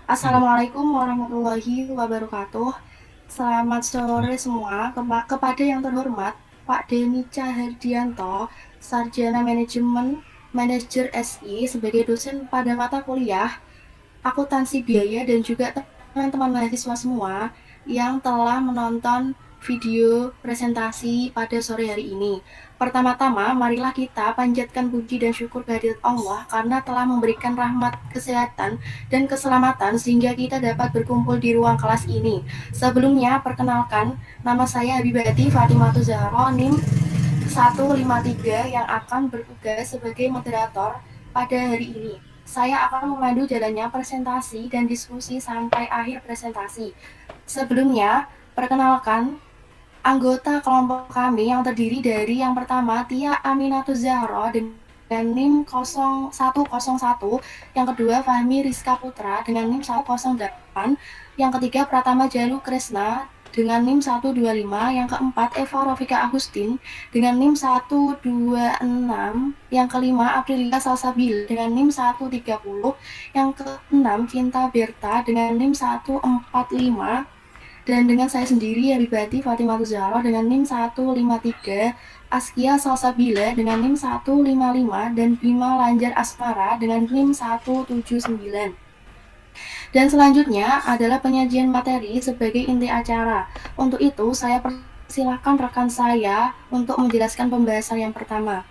Assalamualaikum warahmatullahi wabarakatuh. Selamat sore semua. Kepada yang terhormat, Pak Denny Cahardianto, Sarjana Manajemen Manajer SI sebagai dosen pada mata kuliah akuntansi biaya dan juga teman-teman mahasiswa semua yang telah menonton video presentasi pada sore hari ini. Pertama-tama, marilah kita panjatkan puji dan syukur kehadirat Allah karena telah memberikan rahmat kesehatan dan keselamatan sehingga kita dapat berkumpul di ruang kelas ini. Sebelumnya, perkenalkan, nama saya Habibati Fatimah Zahra, NIM 153 yang akan bertugas sebagai moderator pada hari ini. Saya akan memandu jalannya presentasi dan diskusi sampai akhir presentasi. Sebelumnya, perkenalkan anggota kelompok kami yang terdiri dari yang pertama Tia Aminatul Zahra dengan NIM 0101, yang kedua Fahmi Rizka Putra dengan NIM 108, yang ketiga Pratama Jalu Kresna dengan NIM 125, yang keempat Eva Rofika Agustin dengan NIM 126, yang kelima Aprilia Salsabil dengan NIM 130, yang keenam Cinta Berta dengan NIM 145, dan dengan saya sendiri Habibati Fatimah Zahra dengan NIM 153, Askia Salsabila dengan NIM 155, dan Bima Lanjar Asmara dengan NIM 179. Dan selanjutnya adalah penyajian materi sebagai inti acara. Untuk itu, saya persilakan rekan saya untuk menjelaskan pembahasan yang pertama.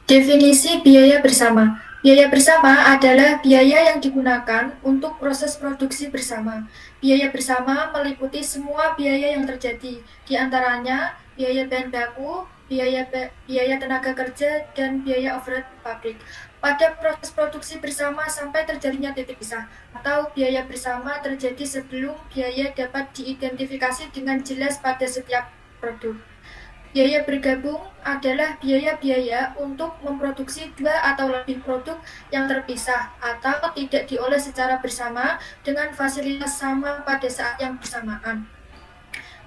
Definisi biaya bersama. Biaya bersama adalah biaya yang digunakan untuk proses produksi bersama. Biaya bersama meliputi semua biaya yang terjadi, di antaranya biaya bahan baku, biaya tenaga kerja, dan biaya overhead pabrik. Pada proses produksi bersama sampai terjadinya titik pisah, atau biaya bersama terjadi sebelum biaya dapat diidentifikasi dengan jelas pada setiap produk. Biaya bergabung adalah biaya-biaya untuk memproduksi dua atau lebih produk yang terpisah atau tidak diolah secara bersama dengan fasilitas sama pada saat yang bersamaan.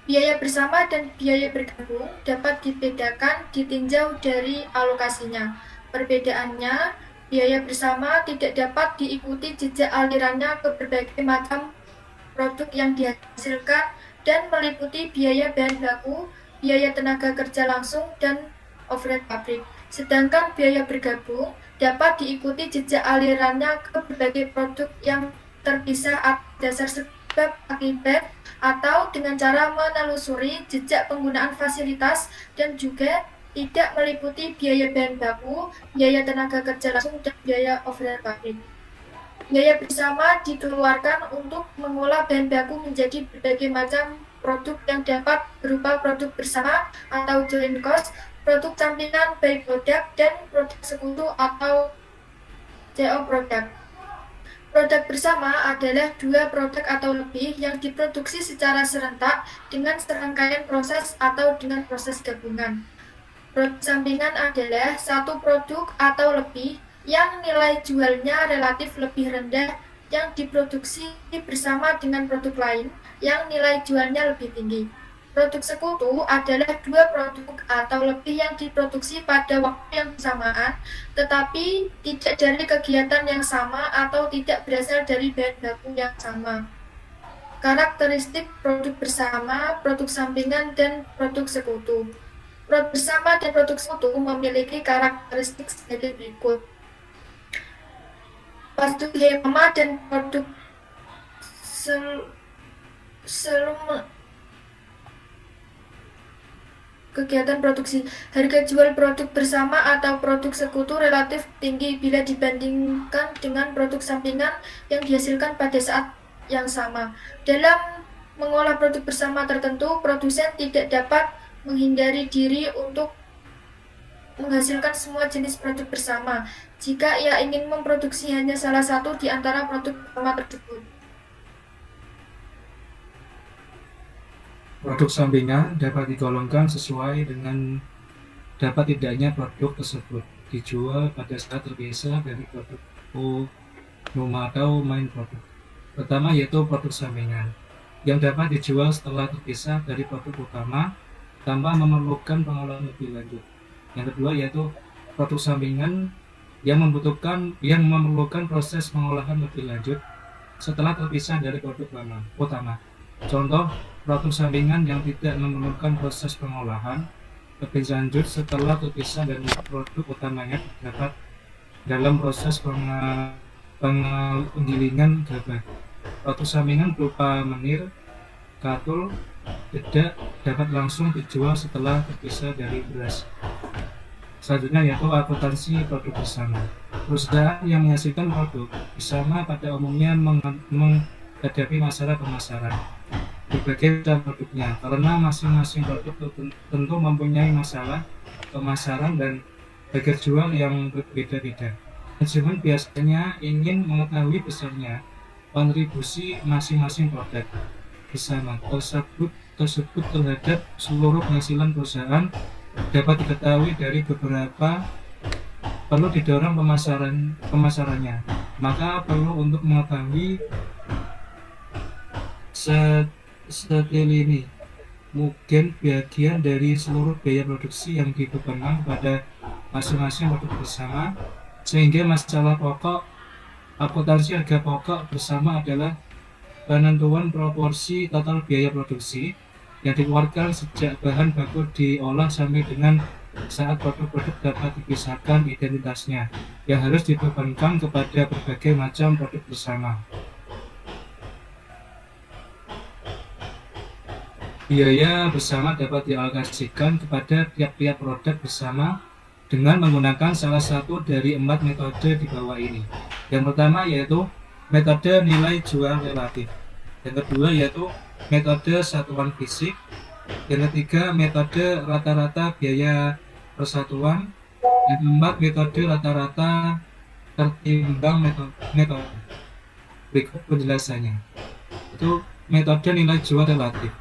Biaya bersama dan biaya bergabung dapat dibedakan ditinjau dari alokasinya. Perbedaannya, biaya bersama tidak dapat diikuti jejak alirannya ke berbagai macam produk yang dihasilkan dan meliputi biaya bahan baku, biaya tenaga kerja langsung, dan overhead pabrik. Sedangkan biaya bergabung dapat diikuti jejak alirannya ke berbagai produk yang terpisah atas dasar sebab akibat atau dengan cara menelusuri jejak penggunaan fasilitas dan juga tidak meliputi biaya bahan baku, biaya tenaga kerja langsung, dan biaya overhead pabrik. Biaya bersama dikeluarkan untuk mengolah bahan baku menjadi berbagai macam produk yang dapat berupa produk bersama atau joint cost, produk sampingan by product, dan produk sekutu atau CO product. Produk bersama adalah dua produk atau lebih yang diproduksi secara serentak dengan serangkaian proses atau dengan proses gabungan. Produk sampingan adalah satu produk atau lebih yang nilai jualnya relatif lebih rendah yang diproduksi bersama dengan produk lain yang nilai jualnya lebih tinggi. Produk sekutu adalah dua produk atau lebih yang diproduksi pada waktu yang bersamaan, tetapi tidak dari kegiatan yang sama atau tidak berasal dari bahan baku yang sama. Karakteristik produk bersama, produk sampingan, dan produk sekutu. Produk bersama dan produk sekutu memiliki karakteristik sebagai berikut. Produk hema dan produk selum kegiatan produksi. Harga jual produk bersama atau produk sekutu relatif tinggi bila dibandingkan dengan produk sampingan yang dihasilkan pada saat yang sama. Dalam mengolah produk bersama tertentu, produsen tidak dapat menghindari diri untuk menghasilkan semua jenis produk bersama jika ia ingin memproduksi hanya salah satu di antara produk bersama tersebut. Produk sampingan dapat digolongkan sesuai dengan dapat tidaknya produk tersebut dijual pada saat terpisah dari produk utama atau main produk. Pertama yaitu produk sampingan yang dapat dijual setelah terpisah dari produk utama tanpa memerlukan pengolahan lebih lanjut. Yang kedua yaitu produk sampingan yang memerlukan proses pengolahan lebih lanjut setelah terpisah dari produk utama. Contoh, produk sampingan yang tidak memerlukan proses pengolahan lebih lanjut setelah terpisah dari produk utamanya terdapat dalam proses penggilingan gabah. Produk sampingan berupa menir, katul, dedak dapat langsung dijual setelah terpisah dari beras. Selanjutnya yaitu akuntansi produk bersama. Perusahaan yang menghasilkan produk bersama pada umumnya menghadapi masalah pemasaran berbagai macam produknya, karena masing-masing produk tentu mempunyai masalah pemasaran dan harga jual yang berbeda-beda. Manajemen biasanya ingin mengetahui besarnya kontribusi masing-masing produk bersama tersebut terhadap seluruh penghasilan perusahaan dapat diketahui dari beberapa perlu didorong pemasarannya. Maka perlu untuk mengetahui setel ini mungkin bagian dari seluruh biaya produksi yang dibebankan pada masing-masing produk bersama, sehingga masalah pokok akuntansi harga pokok bersama adalah penentuan proporsi total biaya produksi yang dikeluarkan sejak bahan baku diolah sampai dengan saat produk-produk dapat dipisahkan identitasnya yang harus dibebankan kepada berbagai macam produk bersama. Biaya bersama dapat dialokasikan kepada tiap-tiap produk bersama dengan menggunakan salah satu dari 4 metode di bawah ini. Yang pertama yaitu metode nilai jual relatif. Yang kedua yaitu metode satuan fisik. Yang ketiga metode rata-rata biaya persatuan. Yang keempat metode rata-rata tertimbang metode. Berikut penjelasannya. Itu metode nilai jual relatif.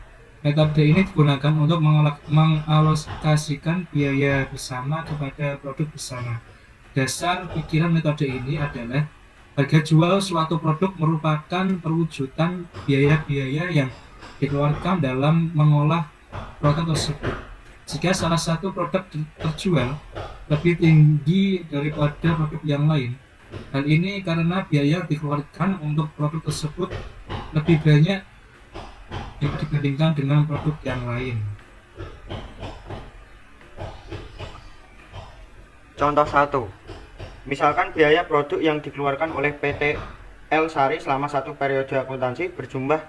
Metode ini digunakan untuk mengalokasikan biaya bersama kepada produk bersama. Dasar pikiran metode ini adalah harga jual suatu produk merupakan perwujudan biaya-biaya yang dikeluarkan dalam mengolah produk tersebut. Jika salah satu produk terjual lebih tinggi daripada produk yang lain, hal ini karena biaya dikeluarkan untuk produk tersebut lebih banyak dibandingkan dengan produk yang lain. Contoh 1. Misalkan biaya produk yang dikeluarkan oleh PT El Sari selama satu periode akuntansi berjumlah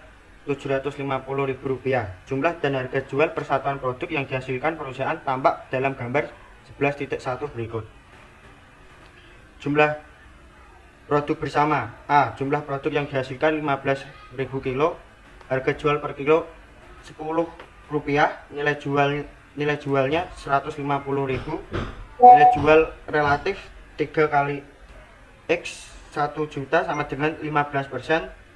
Rp750.000. Jumlah dan harga jual persatuan produk yang dihasilkan perusahaan tampak dalam gambar 11.1 berikut. Jumlah produk bersama. A. Jumlah produk yang dihasilkan 15.000 kilo. Harga jual per kilo Rp10. Nilai jualnya Rp150.000. Nilai jual relatif 3 kali X 1 juta sama dengan 15%.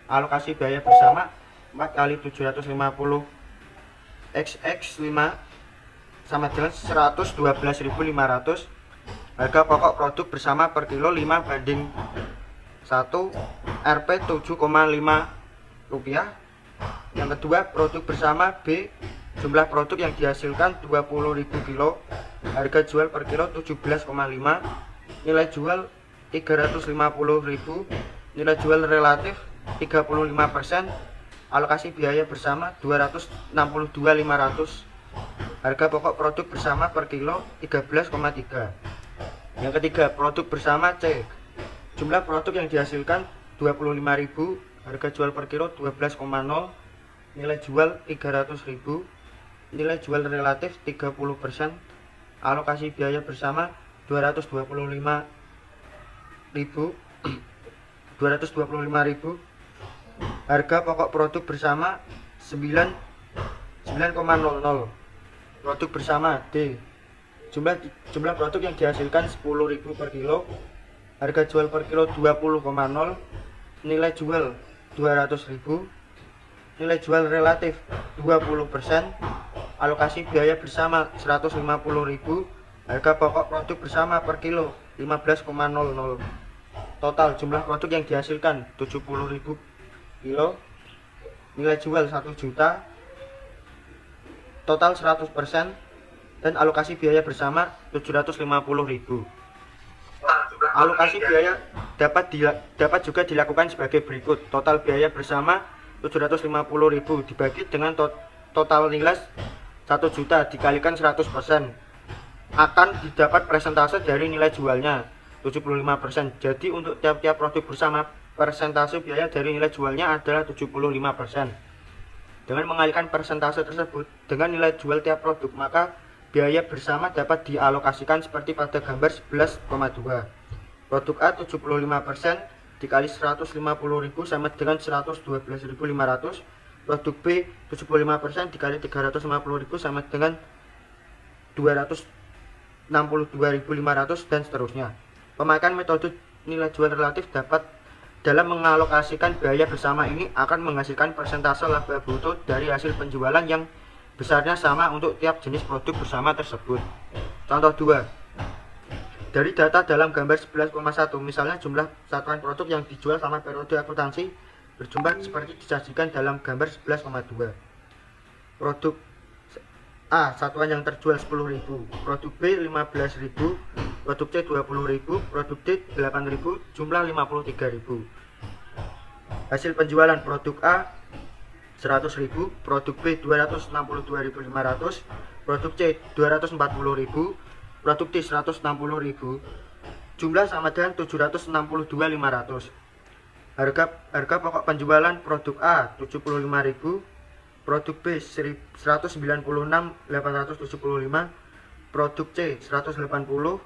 Alokasi biaya bersama 4 kali 750 XX 5 sama dengan 112.500. Harga pokok produk bersama per kilo 5:1. Rp 7,5. Yang kedua, produk bersama B. Jumlah produk yang dihasilkan 20.000 kilo. Harga jual per kilo 17,5. Nilai jual 350.000. Nilai jual relatif 35%. Alokasi biaya bersama 262.500. Harga pokok produk bersama per kilo 13,3. Yang ketiga, produk bersama C. Jumlah produk yang dihasilkan 25.000. Harga jual per kilo 12,0. Nilai jual 300.000. Nilai jual relatif 30%. Alokasi biaya bersama 225.000. Harga pokok produk bersama 9,00. Produk bersama D. Jumlah produk yang dihasilkan 10.000 per kilo. Harga jual per kilo 20,0. Nilai jual 200.000. Nilai jual relatif 20%. Alokasi biaya bersama 150.000. Harga pokok produk bersama per kilo 15,00. Total jumlah produk yang dihasilkan 70.000 kilo. Nilai jual 1 juta. Total 100%. Dan alokasi biaya bersama 750.000. Alokasi biaya dapat juga dilakukan sebagai berikut. Total biaya bersama 750.000 dibagi dengan total nilai 1 juta dikalikan 100%, akan didapat persentase dari nilai jualnya 75%. Jadi untuk tiap-tiap produk bersama, persentase biaya dari nilai jualnya adalah 75%. Dengan mengalihkan persentase tersebut dengan nilai jual tiap produk, maka biaya bersama dapat dialokasikan seperti pada gambar 11,2. Produk A 75% dikali 150.000 sama dengan 112.500. Produk B 75% dikali 350.000 sama dengan 262.500 dan seterusnya. Pemakaian metode nilai jual relatif dapat dalam mengalokasikan biaya bersama ini akan menghasilkan persentase laba bruto dari hasil penjualan yang besarnya sama untuk tiap jenis produk bersama tersebut. Contoh 2. Dari data dalam gambar 11,1, misalnya jumlah satuan produk yang dijual sama periode akuntansi berjumlah seperti disajikan dalam gambar 11,2. Produk A satuan yang terjual 10.000, produk B 15.000, produk C 20.000, produk D 8.000, jumlah 53.000. Hasil penjualan produk A 100.000, produk B 262.500, produk C 240.000, produk D 160.000, jumlah sama dengan 762.500. Harga pokok penjualan produk A 75.000, produk B 196.875, produk C 180,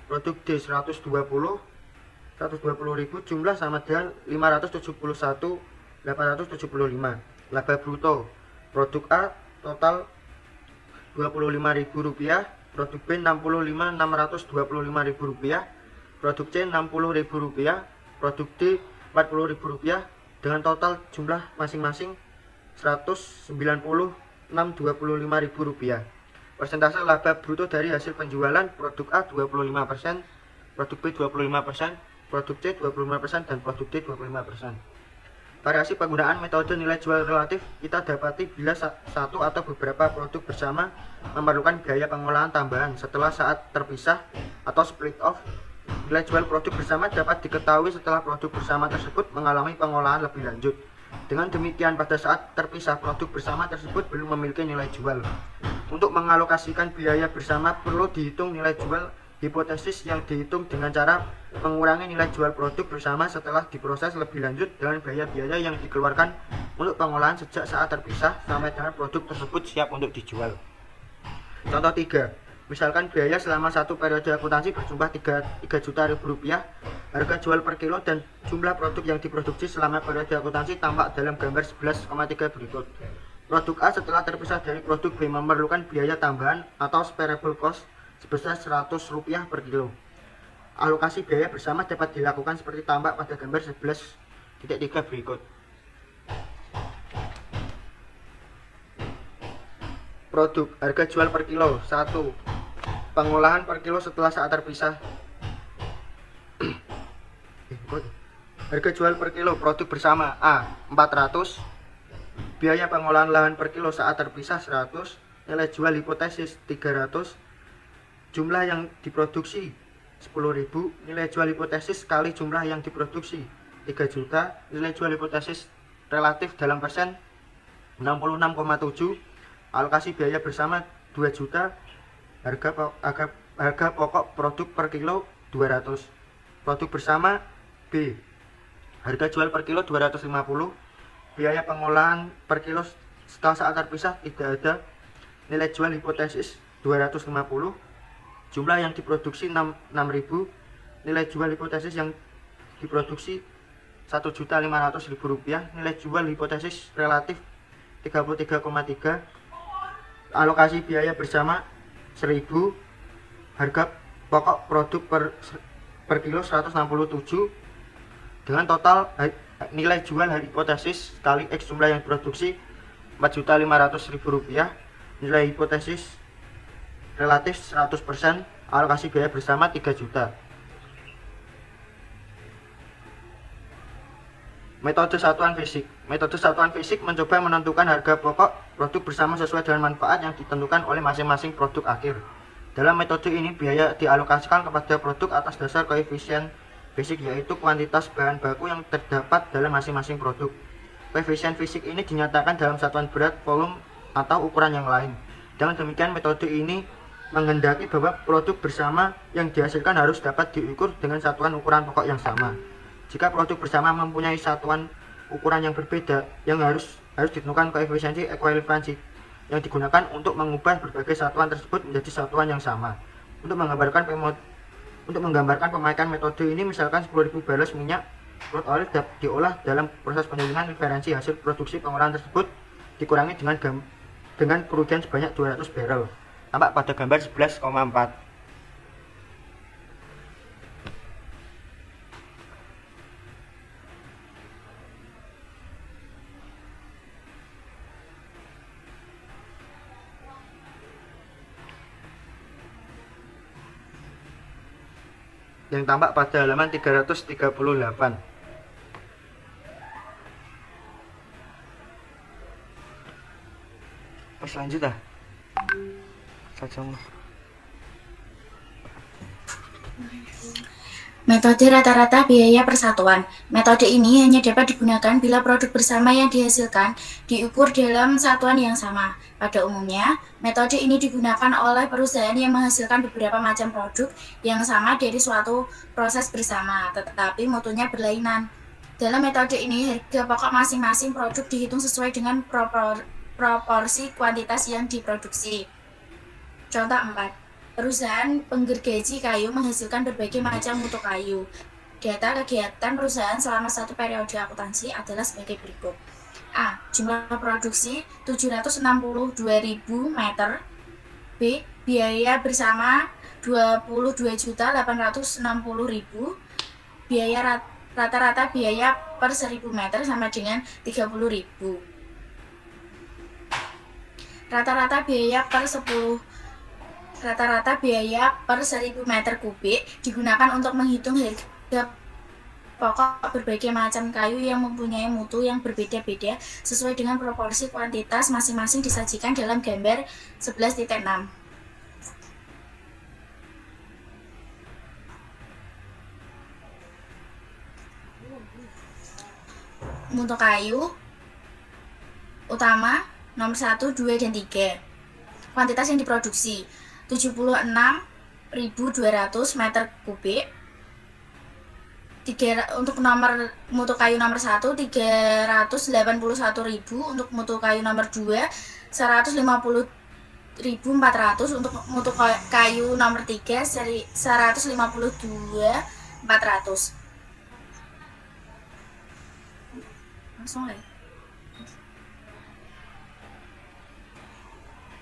produk D 120.000, jumlah sama dengan 571.875. Laba bruto produk A total Rp25.000, produk B Rp65.625.000, produk C Rp60.000, produk D Rp40.000 dengan total jumlah masing-masing Rp196.025.000. Persentase laba bruto dari hasil penjualan produk A 25%, produk B 25%, produk C 25% dan produk D 25%. Variasi penggunaan metode nilai jual relatif kita dapati bila satu atau beberapa produk bersama memerlukan biaya pengolahan tambahan setelah saat terpisah atau split off. Nilai jual produk bersama dapat diketahui setelah produk bersama tersebut mengalami pengolahan lebih lanjut. Dengan demikian, pada saat terpisah produk bersama tersebut belum memiliki nilai jual. Untuk mengalokasikan biaya bersama perlu dihitung nilai jual hipotesis yang dihitung dengan cara mengurangi nilai jual produk bersama setelah diproses lebih lanjut dengan biaya-biaya yang dikeluarkan untuk pengolahan sejak saat terpisah sampai dengan produk tersebut siap untuk dijual. Contoh 3. Misalkan biaya selama satu periode akuntansi berjumlah Rp3 juta, harga jual per kilo dan jumlah produk yang diproduksi selama periode akuntansi tampak dalam gambar 11,3 berikut. Produk A setelah terpisah dari produk B memerlukan biaya tambahan atau variable cost sebesar Rp100 per kilo. Alokasi biaya bersama dapat dilakukan seperti tampak pada gambar 11.3 berikut. Produk harga jual per kilo 1. Pengolahan per kilo setelah saat terpisah. Harga jual per kilo produk bersama A 400, biaya pengolahan lahan per kilo saat terpisah 100, nilai jual hipotesis 300, jumlah yang diproduksi 10.000, nilai jual hipotesis kali jumlah yang diproduksi 3 juta, nilai jual hipotesis relatif dalam persen 66,7, alokasi biaya bersama 2 juta, harga pokok produk per kilo 200. Produk bersama B, harga jual per kilo 250, biaya pengolahan per kilo setelah saat terpisah tidak ada, nilai jual hipotesis 250, jumlah yang diproduksi 6.000, nilai jual hipotesis yang diproduksi Rp1.500.000, nilai jual hipotesis relatif 33,3, alokasi biaya bersama 1.000, harga pokok produk per kilo 167, dengan total nilai jual hipotesis kali X jumlah yang diproduksi Rp4.500.000, nilai hipotesis relatif 100%, alokasi biaya bersama 3 juta. Metode satuan fisik. Metode satuan fisik mencoba menentukan harga pokok produk bersama sesuai dengan manfaat yang ditentukan oleh masing-masing produk akhir. Dalam metode ini biaya dialokasikan kepada produk atas dasar koefisien basic, yaitu kuantitas bahan baku yang terdapat dalam masing-masing produk. Koefisien fisik ini dinyatakan dalam satuan berat, volume, atau ukuran yang lain. Dengan demikian, metode ini menghendaki bahwa produk bersama yang dihasilkan harus dapat diukur dengan satuan ukuran pokok yang sama. Jika produk bersama mempunyai satuan ukuran yang berbeda, yang harus ditentukan koefisiensi ekuivalensi yang digunakan untuk mengubah berbagai satuan tersebut menjadi satuan yang sama. Untuk menggambarkan pemakaian metode ini, misalkan 10.000 barrel minyak crude oil diolah dalam proses penyulingan, referensi hasil produksi pengolahan tersebut dikurangi dengan kerugian sebanyak 200 barrel. Tampak pada gambar 11,4. Yang tampak pada halaman 338. Lanjut ah. Metode rata-rata biaya persatuan. Metode ini hanya dapat digunakan bila produk bersama yang dihasilkan diukur dalam satuan yang sama. Pada umumnya, metode ini digunakan oleh perusahaan yang menghasilkan beberapa macam produk yang sama dari suatu proses bersama, tetapi mutunya berlainan. Dalam metode ini, harga pokok masing-masing produk dihitung sesuai dengan proporsi kuantitas yang diproduksi. Contoh 4. Perusahaan penggergaji kayu menghasilkan berbagai macam mutu kayu. Data kegiatan perusahaan selama satu periode akuntansi adalah sebagai berikut. A. Jumlah produksi 762.000 meter. B. Biaya bersama 22.860.000. Biaya rata-rata biaya per 1.000 meter sama dengan 30.000. Rata-rata biaya per 1.000 meter kubik digunakan untuk menghitung harga pokok berbagai macam kayu yang mempunyai mutu yang berbeda-beda sesuai dengan proporsi kuantitas masing-masing disajikan dalam gambar 11.6. Mutu kayu utama nomor 1, 2, dan 3. Kuantitas yang diproduksi 76.200 meter kubik. Untuk nomor mutu kayu nomor 1 381.000, untuk mutu kayu nomor 2 150.400, untuk mutu kayu nomor 3 152.400. Langsung ya.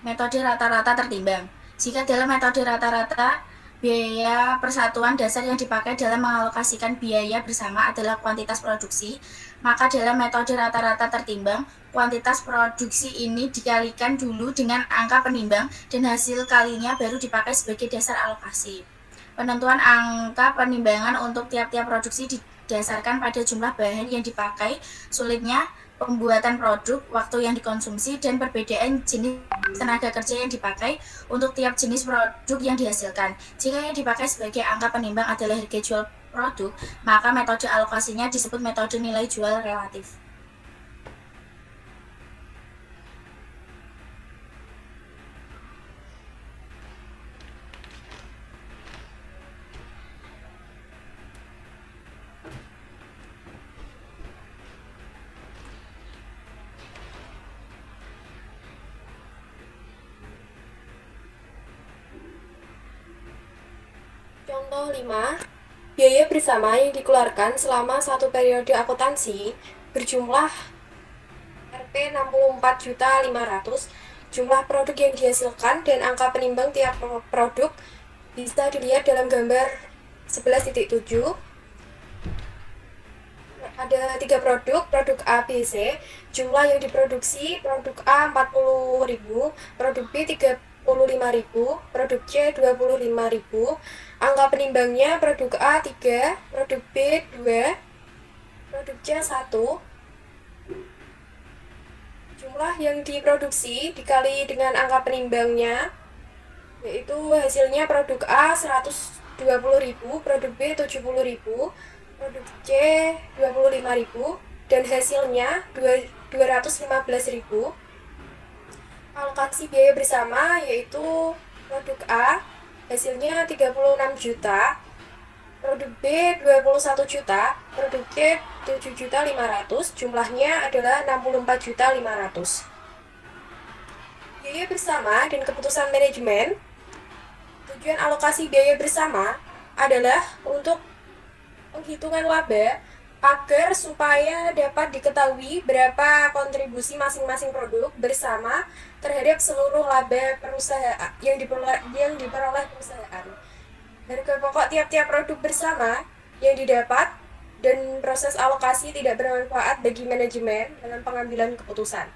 Metode rata-rata tertimbang. Jika dalam metode rata-rata, biaya persatuan dasar yang dipakai dalam mengalokasikan biaya bersama adalah kuantitas produksi, maka dalam metode rata-rata tertimbang, kuantitas produksi ini dikalikan dulu dengan angka penimbang dan hasil kalinya baru dipakai sebagai dasar alokasi. Penentuan angka penimbangan untuk tiap-tiap produksi didasarkan pada jumlah bahan yang dipakai, sulitnya pembuatan produk, waktu yang dikonsumsi, dan perbedaan jenis tenaga kerja yang dipakai untuk tiap jenis produk yang dihasilkan. Jika yang dipakai sebagai angka penimbang adalah harga jual produk, maka metode alokasinya disebut metode nilai jual relatif. Contoh 5, biaya bersama yang dikeluarkan selama satu periode akuntansi berjumlah Rp 64.500. Jumlah produk yang dihasilkan dan angka penimbang tiap produk bisa dilihat dalam gambar 11.7. Ada 3 produk A, B, C. Jumlah yang diproduksi, produk A 40.000, produk B 35.000, produk C 25.000. Angka penimbangnya produk A 3, produk B 2, produk C 1. Jumlah yang diproduksi dikali dengan angka penimbangnya, yaitu hasilnya produk A 120.000, 20.000, produk B 70.000, produk C 25.000, dan hasilnya 215.000. Alokasi biaya bersama yaitu produk A hasilnya 36 juta, produk B 21 juta, produk C 7.500.000, jumlahnya adalah 64.500.000. Biaya bersama dan keputusan manajemen. Tujuan alokasi biaya bersama adalah untuk penghitungan laba agar supaya dapat diketahui berapa kontribusi masing-masing produk bersama terhadap seluruh laba perusahaan yang diperoleh perusahaan. Harga pokok tiap-tiap produk bersama yang didapat dan proses alokasi tidak bermanfaat bagi manajemen dalam pengambilan keputusan.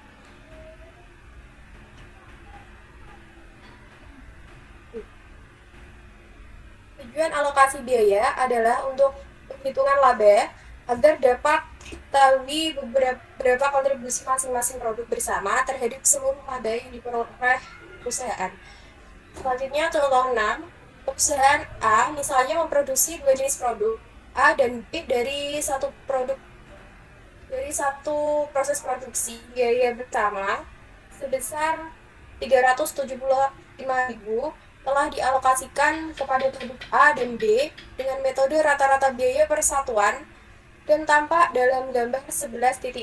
Tujuan alokasi biaya adalah untuk penghitungan laba agar dapat diketahui berapa kontribusi masing-masing produk bersama terhadap seluruh laba yang diperoleh perusahaan. Selanjutnya contoh 6, perusahaan A misalnya memproduksi 2 jenis produk A dan B dari satu proses produksi. Biaya bersama sebesar 375.000 telah dialokasikan kepada produk A dan B dengan metode rata-rata biaya per satuan dan tampak dalam gambar 11.8.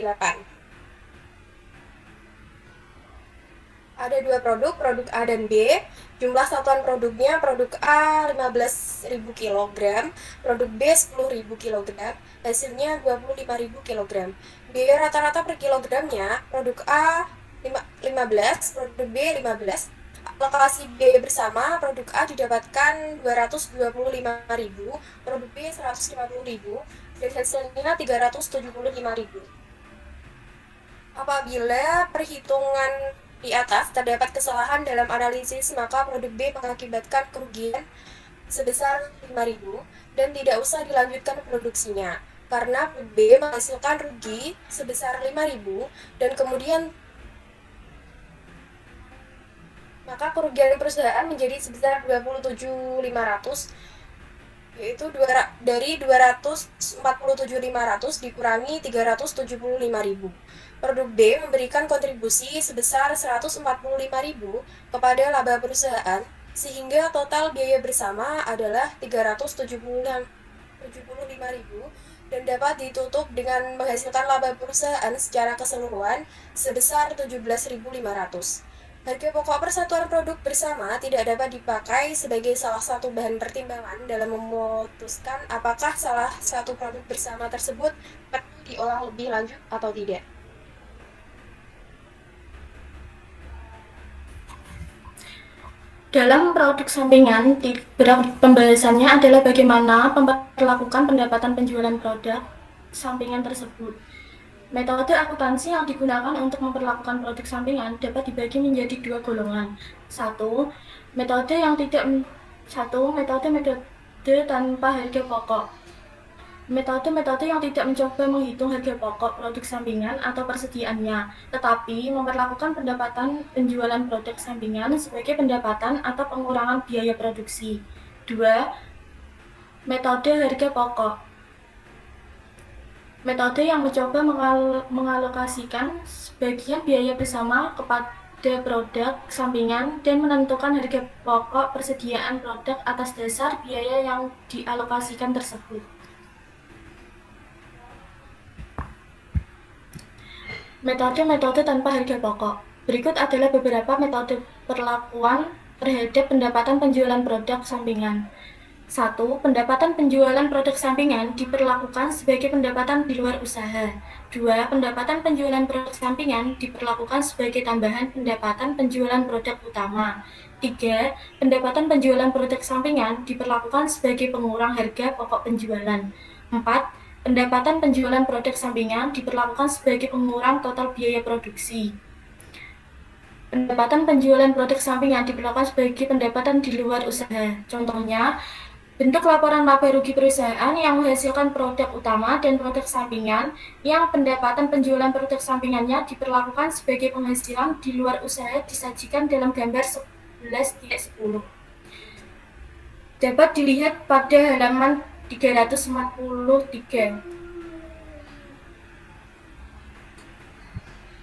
Ada dua produk A dan B. Jumlah satuan produknya, produk A 15.000 kg, produk B 10.000 kg, hasilnya 25.000 kg. Biaya rata-rata per kilogramnya, produk A 15, produk B 15. Alokasi biaya bersama, produk A didapatkan 225.000, produk B 150.000, dan hasilnya 375.000. Apabila perhitungan di atas terdapat kesalahan dalam analisis, maka produk B mengakibatkan kerugian sebesar 5.000 dan tidak usah dilanjutkan produksinya karena produk B menghasilkan rugi sebesar 5.000 dan kemudian maka kerugian perusahaan menjadi sebesar 27.500, yaitu dari 247.500 dikurangi 375.000. Produk B memberikan kontribusi sebesar 145.000 kepada laba perusahaan, sehingga total biaya bersama adalah 375.000 dan dapat ditutup dengan menghasilkan laba perusahaan secara keseluruhan sebesar 17.500. Harga pokok persatuan produk bersama tidak dapat dipakai sebagai salah satu bahan pertimbangan dalam memutuskan apakah salah satu produk bersama tersebut perlu diolah lebih lanjut atau tidak. Dalam produk sampingan, pembahasannya adalah bagaimana memperlakukan pendapatan penjualan produk sampingan tersebut. Metode akuntansi yang digunakan untuk memperlakukan produk sampingan dapat dibagi menjadi dua golongan. Metode tanpa harga pokok. Metode yang tidak mencoba menghitung harga pokok produk sampingan atau persediaannya, tetapi memperlakukan pendapatan penjualan produk sampingan sebagai pendapatan atau pengurangan biaya produksi. 2. Metode harga pokok. Metode yang mencoba mengalokasikan sebagian biaya bersama kepada produk sampingan dan menentukan harga pokok persediaan produk atas dasar biaya yang dialokasikan tersebut. Metode-metode tanpa harga pokok. Berikut adalah beberapa metode perlakuan terhadap pendapatan penjualan produk sampingan. 1. Pendapatan penjualan produk sampingan diperlakukan sebagai pendapatan di luar usaha. 2. Pendapatan penjualan produk sampingan diperlakukan sebagai tambahan pendapatan penjualan produk utama. 3. Pendapatan penjualan produk sampingan diperlakukan sebagai pengurang harga pokok penjualan. 4. Pendapatan penjualan produk sampingan diperlakukan sebagai pengurang total biaya produksi. Pendapatan penjualan produk sampingan diperlakukan sebagai pendapatan di luar usaha. Contohnya, bentuk laporan laba rugi perusahaan yang menghasilkan produk utama dan produk sampingan yang pendapatan penjualan produk sampingannya diperlakukan sebagai penghasilan di luar usaha disajikan dalam gambar 11.10. dapat dilihat pada halaman 343.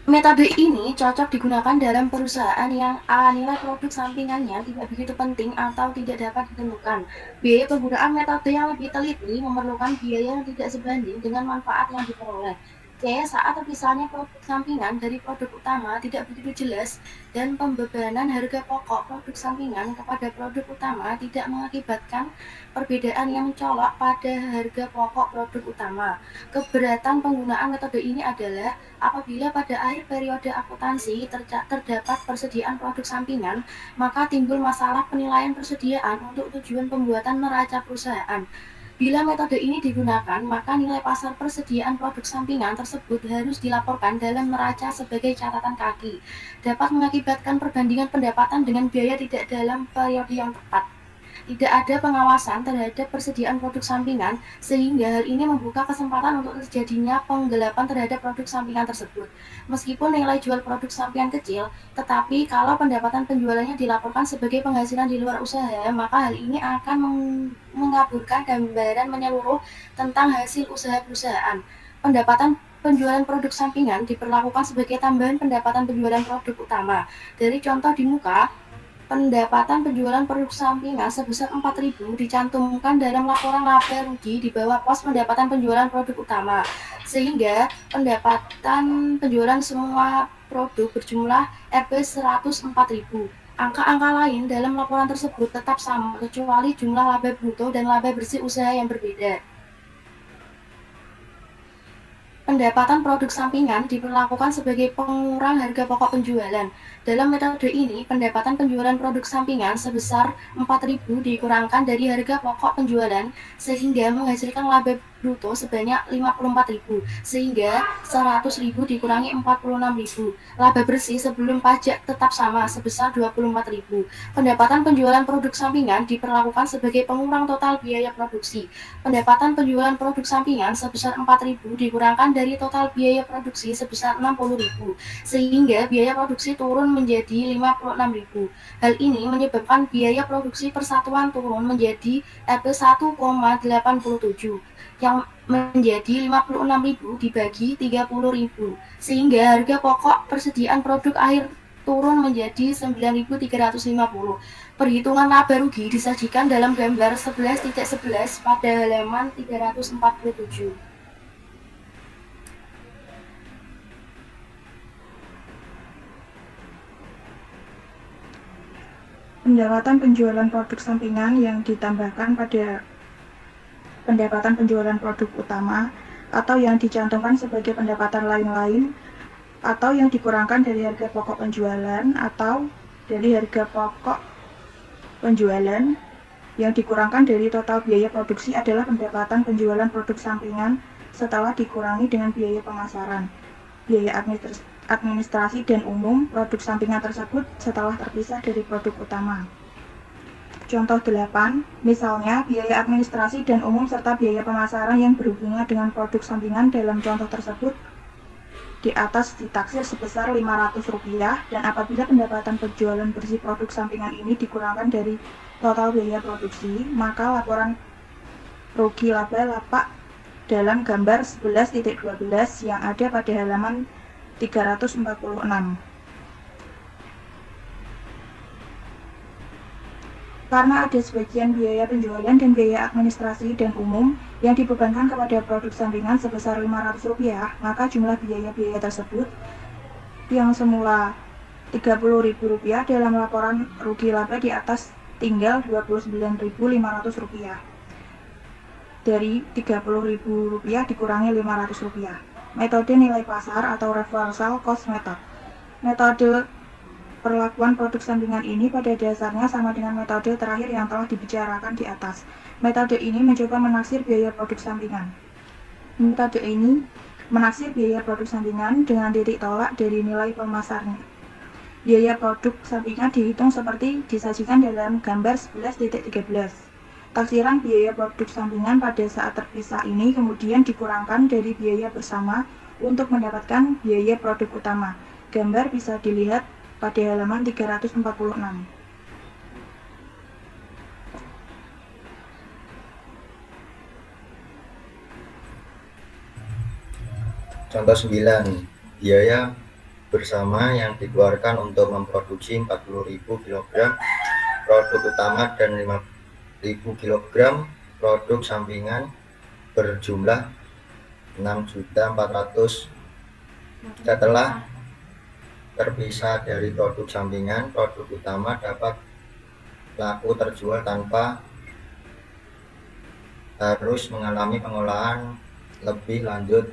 Metode ini cocok digunakan dalam perusahaan yang A. Nilai produk sampingannya tidak begitu penting atau tidak dapat ditentukan. B. Penggunaan metode yang lebih teliti memerlukan biaya yang tidak sebanding dengan manfaat yang diperoleh. C. Saat terpisahnya produk sampingan dari produk utama tidak begitu jelas dan pembebanan harga pokok produk sampingan kepada produk utama tidak mengakibatkan perbedaan yang mencolok pada harga pokok produk utama. Keberatan penggunaan metode ini adalah apabila pada akhir periode akuntansi terdapat persediaan produk sampingan, maka timbul masalah penilaian persediaan untuk tujuan pembuatan neraca perusahaan. Bila metode ini digunakan, maka nilai pasar persediaan produk sampingan tersebut harus dilaporkan dalam neraca sebagai catatan kaki. Dapat mengakibatkan perbandingan pendapatan dengan biaya tidak dalam periode yang tepat. Tidak ada pengawasan terhadap persediaan produk sampingan, sehingga hal ini membuka kesempatan untuk terjadinya penggelapan terhadap produk sampingan tersebut. Meskipun nilai jual produk sampingan kecil, tetapi kalau pendapatan penjualannya dilaporkan sebagai penghasilan di luar usaha, maka hal ini akan mengaburkan gambaran menyeluruh tentang hasil usaha perusahaan. Pendapatan penjualan produk sampingan diperlakukan sebagai tambahan pendapatan penjualan produk utama. Dari contoh di muka, pendapatan penjualan produk sampingan sebesar 4.000 dicantumkan dalam laporan laba rugi di bawah pos pendapatan penjualan produk utama, sehingga pendapatan penjualan semua produk berjumlah Rp 104.000. Angka-angka lain dalam laporan tersebut tetap sama, kecuali jumlah laba bruto dan laba bersih usaha yang berbeda. Pendapatan produk sampingan diperlakukan sebagai pengurang harga pokok penjualan. Dalam metode ini, pendapatan penjualan produk sampingan sebesar 4.000 dikurangkan dari harga pokok penjualan sehingga menghasilkan laba bruto sebanyak 54.000, sehingga 100.000 dikurangi 46.000. Laba bersih sebelum pajak tetap sama sebesar 24.000. Pendapatan penjualan produk sampingan diperlakukan sebagai pengurang total biaya produksi. Pendapatan penjualan produk sampingan sebesar 4.000 dikurangkan dari total biaya produksi sebesar 60.000, sehingga biaya produksi turun menjadi 56.000. Hal ini menyebabkan biaya produksi persatuan turun menjadi Rp 1,87, yang menjadi 56.000 dibagi 30.000, sehingga harga pokok persediaan produk akhir turun menjadi 9.350. Perhitungan laba rugi disajikan dalam gambar 11.11 pada halaman 347. Pendapatan penjualan produk sampingan yang ditambahkan pada pendapatan penjualan produk utama atau yang dicantumkan sebagai pendapatan lain-lain atau yang dikurangkan dari harga pokok penjualan atau dari harga pokok penjualan yang dikurangkan dari total biaya produksi adalah pendapatan penjualan produk sampingan setelah dikurangi dengan biaya pemasaran, biaya administrasi dan umum produk sampingan tersebut setelah terpisah dari produk utama. Contoh 8, misalnya biaya administrasi dan umum serta biaya pemasaran yang berhubungan dengan produk sampingan dalam contoh tersebut di atas ditaksir sebesar Rp500 dan apabila pendapatan penjualan bersih produk sampingan ini dikurangkan dari total biaya produksi, maka laporan rugi laba lapak dalam gambar 11.12 yang ada pada halaman 346. Karena ada sebagian biaya penjualan dan biaya administrasi dan umum yang dibebankan kepada produk sampingan sebesar Rp500, maka jumlah biaya-biaya tersebut yang semula Rp30.000 dalam laporan rugi laba di atas tinggal Rp29.500. Dari Rp30.000 dikurangi Rp500. Metode nilai pasar atau reversal cost method. Metode perlakuan produk sampingan ini pada dasarnya sama dengan metode terakhir yang telah dibicarakan di atas. Metode ini mencoba menaksir biaya produk sampingan. Metode ini menaksir biaya produk sampingan dengan titik tolak dari nilai pemasarnya. Biaya produk sampingan dihitung seperti disajikan dalam gambar 11.13. Taksiran biaya produk sampingan pada saat terpisah ini kemudian dikurangkan dari biaya bersama untuk mendapatkan biaya produk utama. Gambar bisa dilihat pada halaman 346. Contoh 9, biaya bersama yang dikeluarkan untuk memproduksi 40.000 kg produk utama dan 5.000 kg produk sampingan berjumlah 6.400.000. Setelah terpisah dari produk sampingan, produk utama dapat laku terjual tanpa harus mengalami pengolahan lebih lanjut.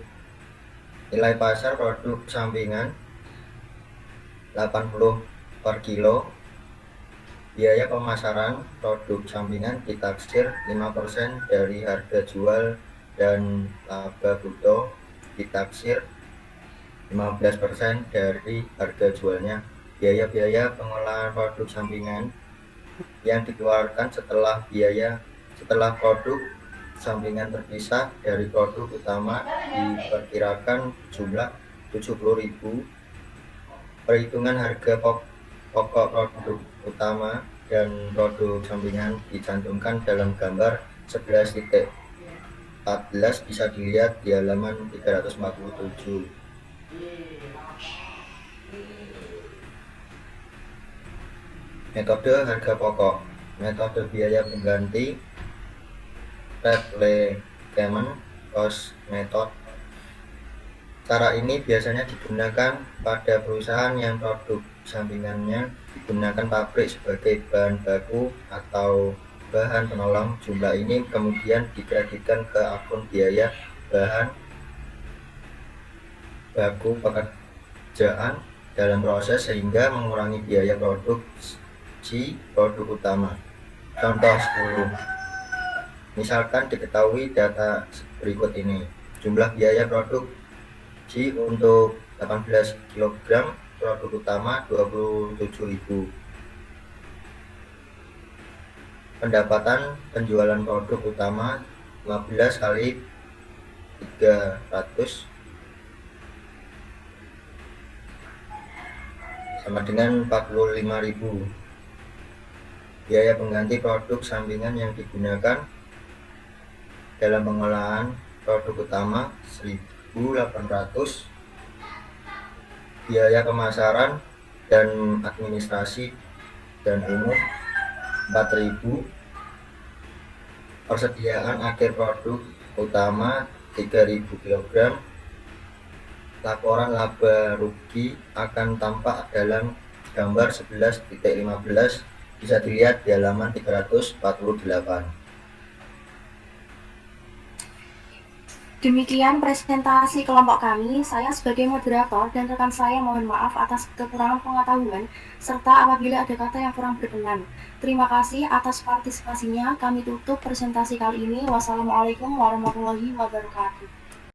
Nilai pasar produk sampingan 80 per kilo. Biaya pemasaran produk sampingan ditaksir 5% dari harga jual dan laba bruto ditaksir 15% dari harga jualnya. Biaya-biaya pengolahan produk sampingan yang dikeluarkan setelah produk sampingan terpisah dari produk utama diperkirakan jumlah 70.000. Perhitungan harga pokok produk utama dan produk sampingan dicantumkan dalam gambar 11.14 bisa dilihat di halaman 347. Metode harga pokok. Metode biaya pengganti Replacement Cost Method. Cara ini biasanya digunakan pada perusahaan yang produk sampingannya digunakan pabrik sebagai bahan baku atau bahan penolong. Jumlah ini kemudian dikreditkan ke akun biaya bahan baku pekerjaan dalam proses sehingga mengurangi biaya produksi produk utama. Contoh 10. Misalkan diketahui data berikut ini. Jumlah biaya produksi untuk 18 kg produk utama 27.000. Pendapatan penjualan produk utama 15 kali 300 sama dengan 45.000. Biaya pengganti produk sampingan yang digunakan dalam pengolahan produk utama 1.800. Biaya pemasaran dan administrasi dan umum 4.000. Persediaan akhir produk utama 3.000 kg. Laporan laba rugi akan tampak dalam gambar 11.15 bisa dilihat di halaman 348. Demikian presentasi kelompok kami. Saya sebagai moderator dan rekan saya mohon maaf atas kekurangan pengetahuan serta apabila ada kata yang kurang berkenan. Terima kasih atas partisipasinya. Kami tutup presentasi kali ini. Wassalamualaikum warahmatullahi wabarakatuh.